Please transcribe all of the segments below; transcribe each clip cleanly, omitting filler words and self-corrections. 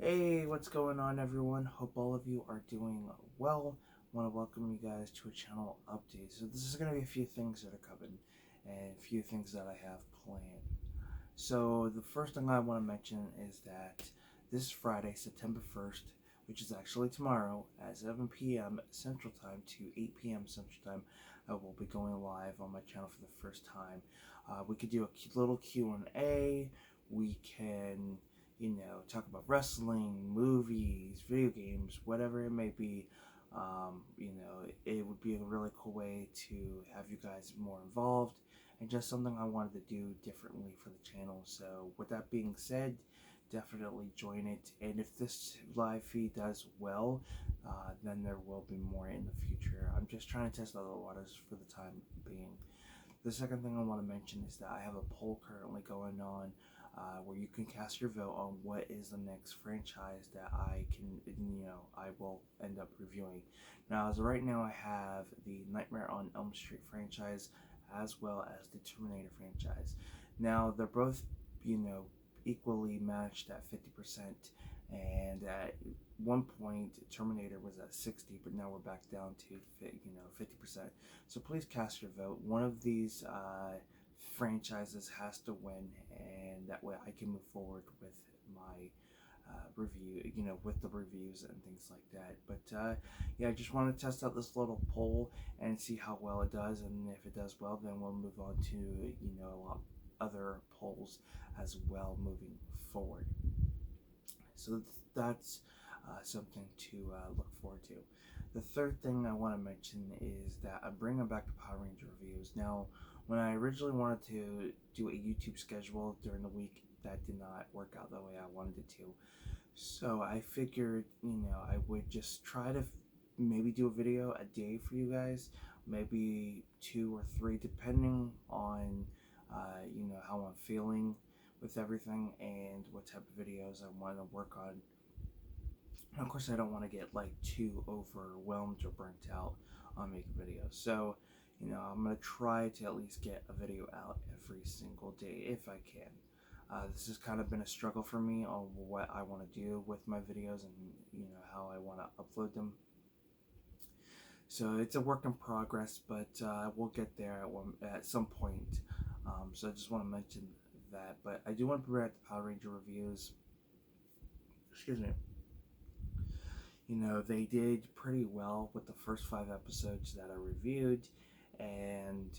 Hey, what's going on, everyone? Hope all of you are doing well. Want to welcome you guys to a channel update. So this is going to be a few things that are coming and a few things that I have planned. So the first thing I want to mention is that this Friday, September 1st, which is actually tomorrow at 7 p.m. Central Time to 8 p.m. Central Time, I will be going live on my channel for the first time. We could do a little Q&A. We can talk about wrestling, movies, video games, whatever it may be. It would be a really cool way to have you guys more involved and just something I wanted to do differently for the channel. So with that being said, definitely join it. And if this live feed does well, then there will be more in the future. I'm just trying to test out the waters for the time being. The second thing I want to mention is that I have a poll currently going on where you can cast your vote on what is the next franchise that I will end up reviewing. Now, as of right now, I have the Nightmare on Elm Street franchise as well as the Terminator franchise. Now, they're both, you know, equally matched at 50%, and at one point Terminator was at 60, but now we're back down to 50%. So please cast your vote. One of these franchises has to win, and that way I can move forward with my review, with the reviews and things like that. But yeah, I just want to test out this little poll and see how well it does, and if it does well, then we'll move on to a lot other polls as well moving forward. So that's something to look forward to. The third thing I want to mention is that I'm bringing back the Power Ranger reviews. Now, when I originally wanted to do a YouTube schedule during the week, that did not work out the way I wanted it to. So I figured, I would just try to maybe do a video a day for you guys, maybe two or three, depending on, how I'm feeling with everything and what type of videos I want to work on. And of course, I don't want to get like too overwhelmed or burnt out on making videos. So, I'm going to try to at least get a video out every single day if I can. This has kind of been a struggle for me on what I want to do with my videos and how I want to upload them. So it's a work in progress, but we'll get there at some point. So I just want to mention that. But I do want to bring back the Power Ranger reviews. Excuse me. They did pretty well with the first 5 episodes that I reviewed, and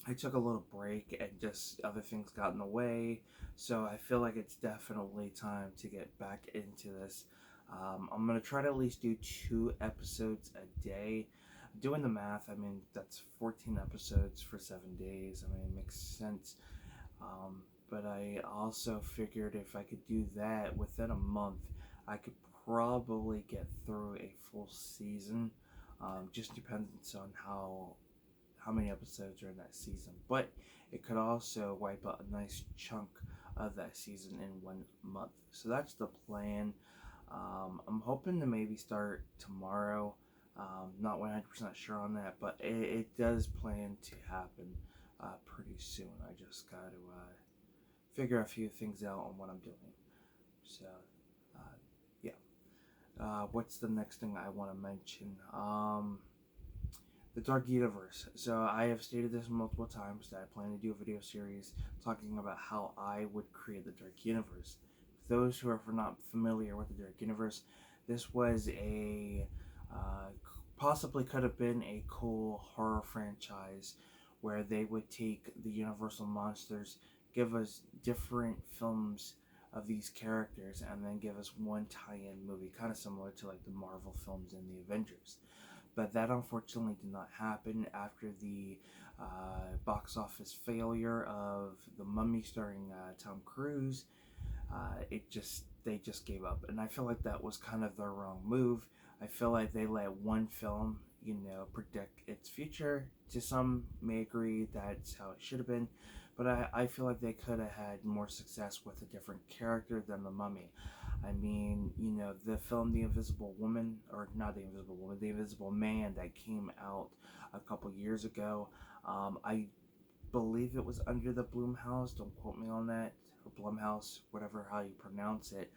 I took a little break and just other things got in the way. So I feel like it's definitely time to get back into this. I'm going to try to at least do 2 episodes a day. Doing the math, I mean, that's 14 episodes for 7 days. I mean, it makes sense. But I also figured if I could do that within a month, I could probably get through a full season. Just depends on how many episodes are in that season. But it could also wipe out a nice chunk of that season in 1 month. So that's the plan. I'm hoping to maybe start tomorrow. Not 100% sure on that, but it does plan to happen pretty soon. I just got to figure a few things out on what I'm doing. So, uh, yeah. What's the next thing I want to mention? The Dark Universe. So I have stated this multiple times that I plan to do a video series talking about how I would create the Dark Universe. For those who are not familiar with the Dark Universe, this was a possibly could have been a cool horror franchise where they would take the Universal monsters, give us different films of these characters, and then give us one tie-in movie, kind of similar to like the Marvel films and the Avengers. But that unfortunately did not happen after the box office failure of The Mummy starring Tom Cruise. They just gave up, and I feel like that was kind of the wrong move. I feel like they let one film, predict its future. To some may agree that's how it should have been, but I feel like they could have had more success with a different character than the Mummy. I mean, the film The Invisible Woman, or not The Invisible Woman, The Invisible Man that came out a couple years ago. I believe it was under the Blumhouse. Don't quote me on that, or Blumhouse, whatever how you pronounce it.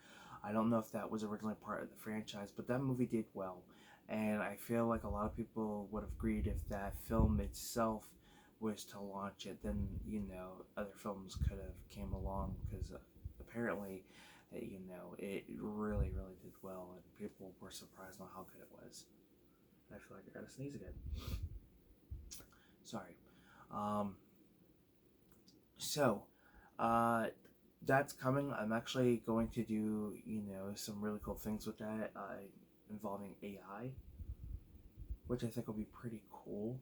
I don't know if that was originally part of the franchise, but that movie did well. And I feel like a lot of people would have agreed if that film itself was to launch it, then, other films could have came along because apparently, it really, really did well, and people were surprised on how good it was. I feel like I gotta sneeze again. Sorry. Um, so, uh, that's coming. I'm actually going to do, some really cool things with that, involving AI, which I think will be pretty cool.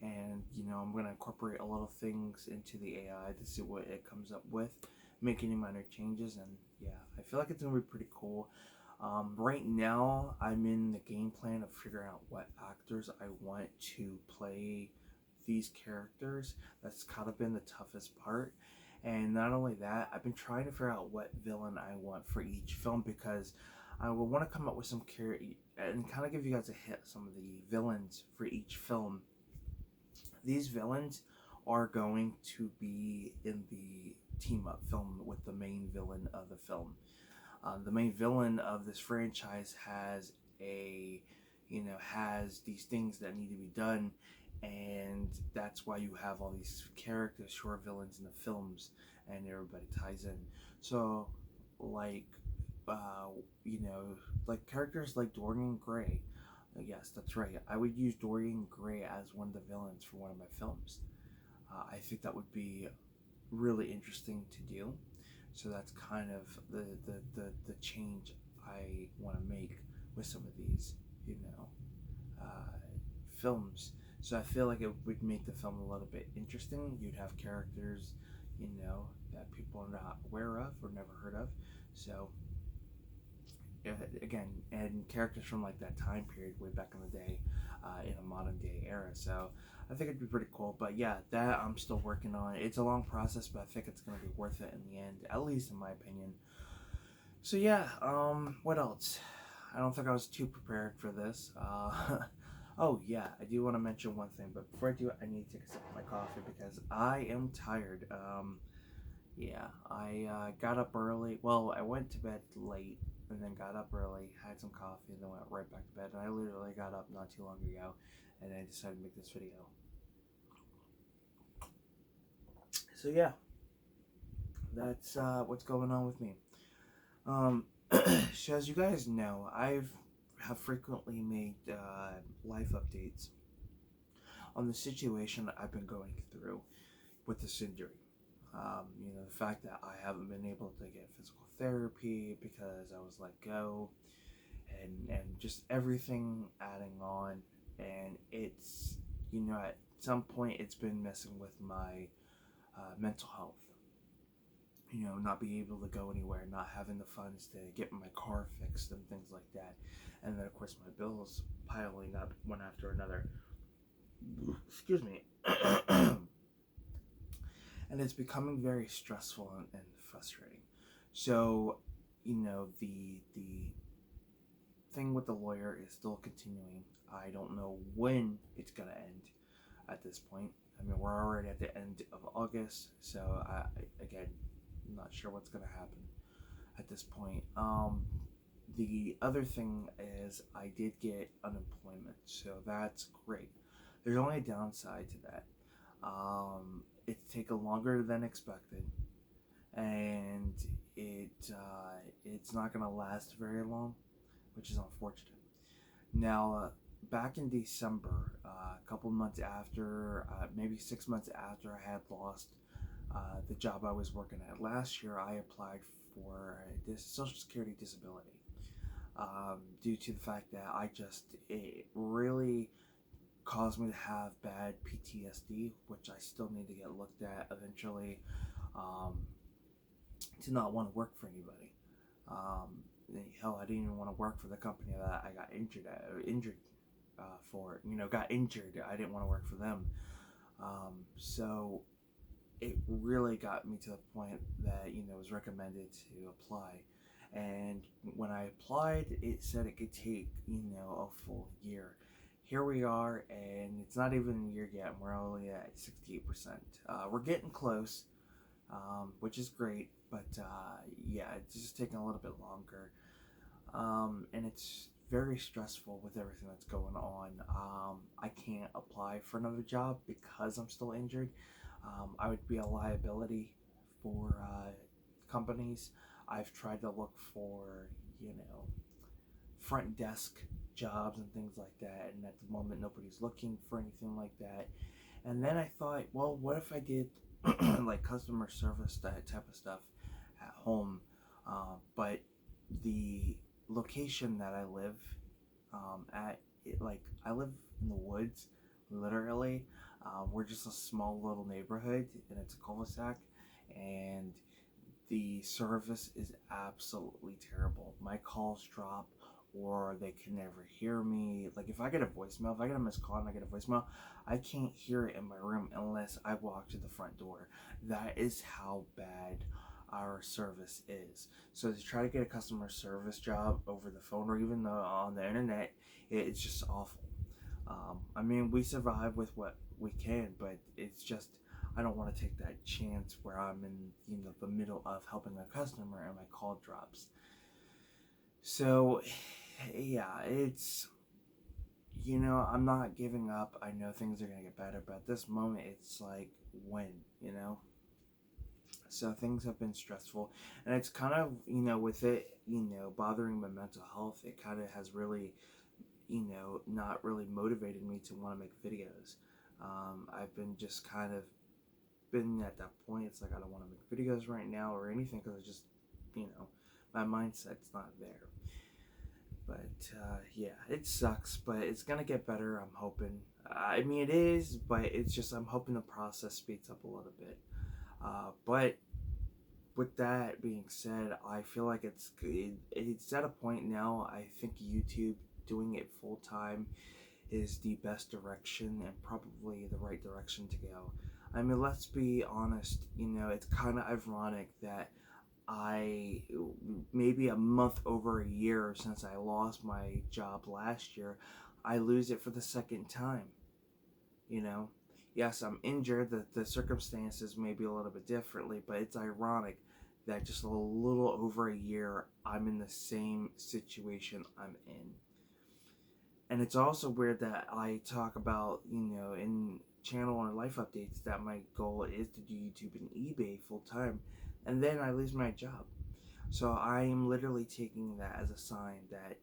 And, I'm going to incorporate a lot of things into the AI to see what it comes up with, make any minor changes, and yeah, I feel like it's going to be pretty cool. Right now, I'm in the game plan of figuring out what actors I want to play these characters. That's kind of been the toughest part. And not only that, I've been trying to figure out what villain I want for each film because I will want to come up with some character and kind of give you guys a hit some of the villains for each film. These villains are going to be in the team up film with the main villain of the film. The main villain of this franchise has has these things that need to be done, and that's why you have all these characters who are villains in the films, and everybody ties in. So, like, uh, you know, like characters like Dorian Gray. Yes, that's right. I would use Dorian Gray as one of the villains for one of my films. I think that would be really interesting to do. So that's kind of the change I want to make with some of these, uh, films. So I feel like it would make the film a little bit interesting. You'd have characters, that people are not aware of or never heard of. So again, and characters from like that time period way back in the day, in a modern day era. So I think it'd be pretty cool. But yeah, that I'm still working on. It's a long process, but I think it's gonna be worth it in the end, at least in my opinion. So yeah, what else? I don't think I was too prepared for this. Oh yeah, I do want to mention one thing, but before I do it, I need to take a sip of my coffee because I am tired. Yeah, I got up early. Well, I went to bed late and then got up early, had some coffee, and then went right back to bed. And I literally got up not too long ago, and I decided to make this video. So yeah, that's what's going on with me. Um, so as you guys know, have frequently made life updates on the situation I've been going through with this injury. The fact that I haven't been able to get physical therapy because I was let go, and just everything adding on, and it's at some point it's been messing with my mental health. Not being able to go anywhere, not having the funds to get my car fixed and things like that, and then of course my bills piling up one after another. Excuse me. And it's becoming very stressful and frustrating. So, the thing with the lawyer is still continuing. I don't know when it's gonna end. At this point, I mean, we're already at the end of August, so again, I'm not sure what's gonna happen at this point. The other thing is I did get unemployment, so that's great. There's only a downside to that. It's taken longer than expected, and it's not gonna last very long, which is unfortunate. Now, back in December, a couple months after, maybe 6 months after I had lost the job I was working at last year, I applied for this Social Security disability, due to the fact that it really caused me to have bad PTSD, which I still need to get looked at eventually, um, to not want to work for anybody. Um, Hell, I didn't even want to work for the company that I got injured for. Got injured. I didn't want to work for them. So it really got me to the point that it was recommended to apply. And when I applied, it said it could take a full year. Here we are, and it's not even a year yet. And we're only at 68%. We're getting close, which is great, but yeah, it's just taking a little bit longer. And it's very stressful with everything that's going on. I can't apply for another job because I'm still injured. I would be a liability for companies. I've tried to look for, you know, front desk jobs and things like that, and at the moment nobody's looking for anything like that. And then I thought, well, what if I did like customer service, that type of stuff at home? But the location that I live at, it, like I live in the woods, literally. We're just a small little neighborhood, and it's a cul-de-sac, and the service is absolutely terrible. My calls drop, or they can never hear me. Like if I get a voicemail, if I get a missed call and I get a voicemail, I can't hear it in my room unless I walk to the front door. That is how bad our service is. So to try to get a customer service job over the phone or even on the internet, it's just awful. I mean, we survive with what we can, but it's just I don't want to take that chance where I'm in, you know, the middle of helping a customer and my call drops. So yeah, it's, you know, I'm not giving up. I know things are gonna get better, but at this moment, it's like when, you know. So things have been stressful, and it's kind of, you know, with it, you know, bothering my mental health. It kind of has really, you know, not really motivated me to want to make videos. I've been just kind of been at that point. It's like I don't want to make videos right now or anything because it's just, you know, my mindset's not there. But yeah, it sucks, but it's gonna get better. I'm hoping. I mean, it is, but it's just I'm hoping the process speeds up a little bit. But with that being said, I feel like it's at a point now. I think YouTube doing it full time is the best direction and probably the right direction to go. I mean, let's be honest, you know, it's kind of ironic that I, maybe a month over a year since I lost my job last year, I lose it for the second time, you know. Yes, I'm injured, the circumstances may be a little bit differently, but it's ironic that just a little over a year I'm in the same situation I'm in. And it's also weird that I talk about, you know, in channel or life updates that my goal is to do YouTube and eBay full time, and then I lose my job. So I am literally taking that as a sign that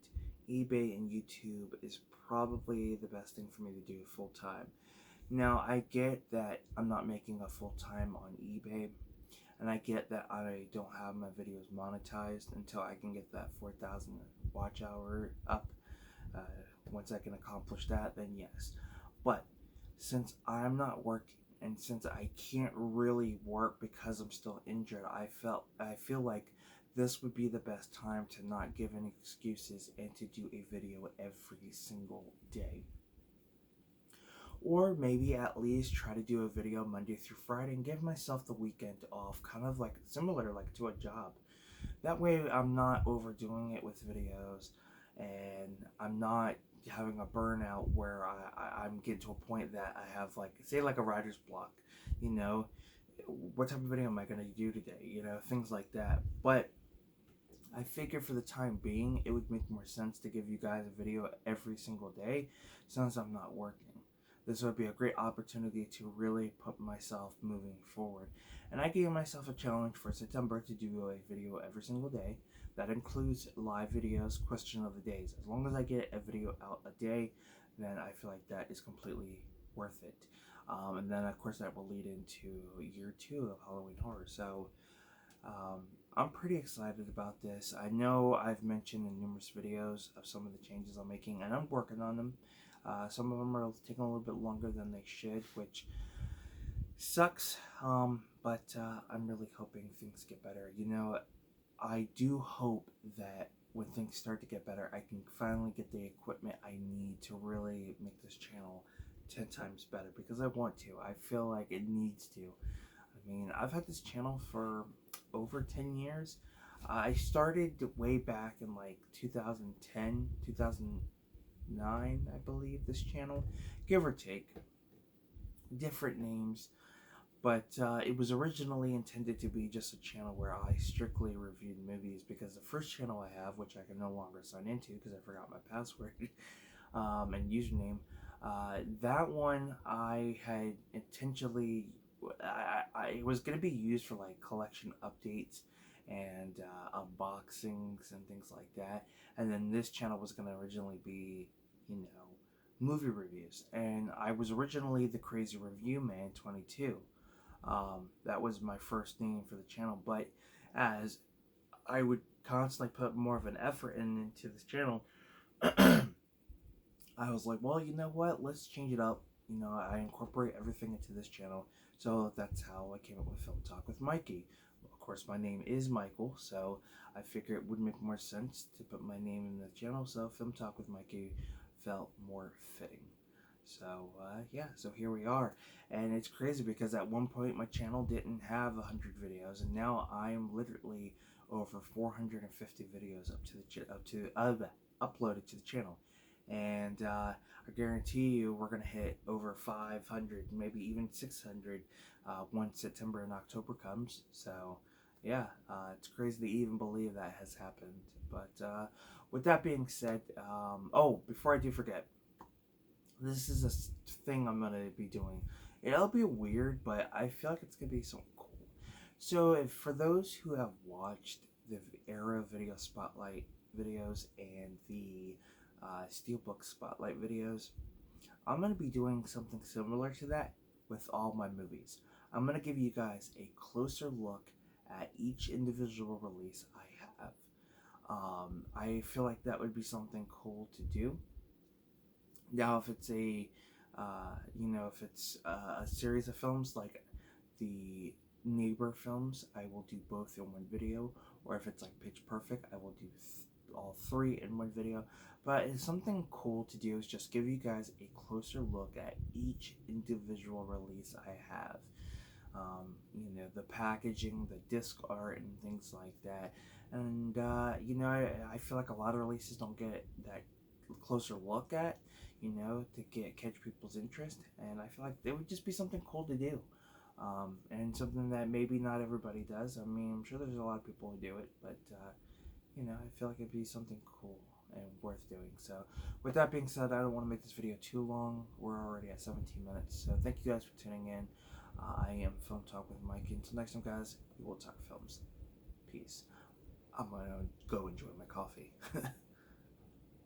eBay and YouTube is probably the best thing for me to do full time. Now I get that I'm not making a full time on eBay, and I get that I don't have my videos monetized until I can get that 4,000 watch hour up. Uh, Once I can accomplish that, then yes. But since I'm not working and since I can't really work because I'm still injured, I feel like this would be the best time to not give any excuses and to do a video every single day. Or maybe at least try to do a video Monday through Friday and give myself the weekend off, kind of like similar like to a job. That way I'm not overdoing it with videos, and I'm not having a burnout where I'm getting to a point that I have, like, say like a writer's block, you know, what type of video am I going to do today, you know, things like that. But I figure for the time being it would make more sense to give you guys a video every single day since I'm not working. This would be a great opportunity to really put myself moving forward. And I gave myself a challenge for September to do a video every single day. That includes live videos, question of the days. As long as I get a video out a day, then I feel like that is completely worth it. And then of course that will lead into year 2 of Halloween Horror. So I'm pretty excited about this. I know I've mentioned in numerous videos of some of the changes I'm making, and I'm working on them. Some of them are taking a little bit longer than they should, which sucks, but I'm really hoping things get better. You know, I do hope that when things start to get better, I can finally get the equipment I need to really make this channel 10 times better, because I want to. I feel like it needs to. I mean, I've had this channel for over 10 years. I started way back in like 2010, 2009, I believe, this channel, give or take, different names. But it was originally intended to be just a channel where I strictly reviewed movies, because the first channel I have, which I can no longer sign into because I forgot my password and username, that one I had intentionally, I was going to be used for like collection updates and unboxings and things like that. And then this channel was going to originally be, you know, movie reviews. And I was originally the Crazy Review Man 22. That was my first name for the channel. But as I would constantly put more of an effort into this channel, I was like, well, you know what? Let's change it up. You know, I incorporate everything into this channel. So that's how I came up with Film Talk with Mikey. Of course, my name is Michael, so I figured it would make more sense to put my name in the channel. So Film Talk with Mikey felt more fitting. So yeah, so here we are. And it's crazy because at one point my channel didn't have 100 videos, and now I'm literally over 450 videos uploaded to the channel. And I guarantee you we're going to hit over 500, maybe even 600 once September and October comes. So yeah, it's crazy to even believe that has happened. But with that being said, oh, before I do forget, this is a thing I'm going to be doing. It'll be weird, but I feel like it's going to be so cool. So for those who have watched the Era Video Spotlight videos and the Steelbook Spotlight videos, I'm going to be doing something similar to that with all my movies. I'm going to give you guys a closer look at each individual release I have. I feel like that would be something cool to do. Now, if it's if it's a series of films like the Neighbor films, I will do both in one video. Or if it's like Pitch Perfect, I will do all three in one video. But it's something cool to do is just give you guys a closer look at each individual release I have. The packaging, the disc art, and things like that. And I feel like a lot of releases don't get that closer look at, to catch people's interest. And I feel like it would just be something cool to do. And something that maybe not everybody does. I mean, I'm sure there's a lot of people who do it, but I feel like it'd be something cool and worth doing. So with that being said, I don't want to make this video too long. We're already at 17 minutes. So thank you guys for tuning in. I am Film Talk with Mike. Until next time, guys, we will talk films. Peace. I'm going to go enjoy my coffee.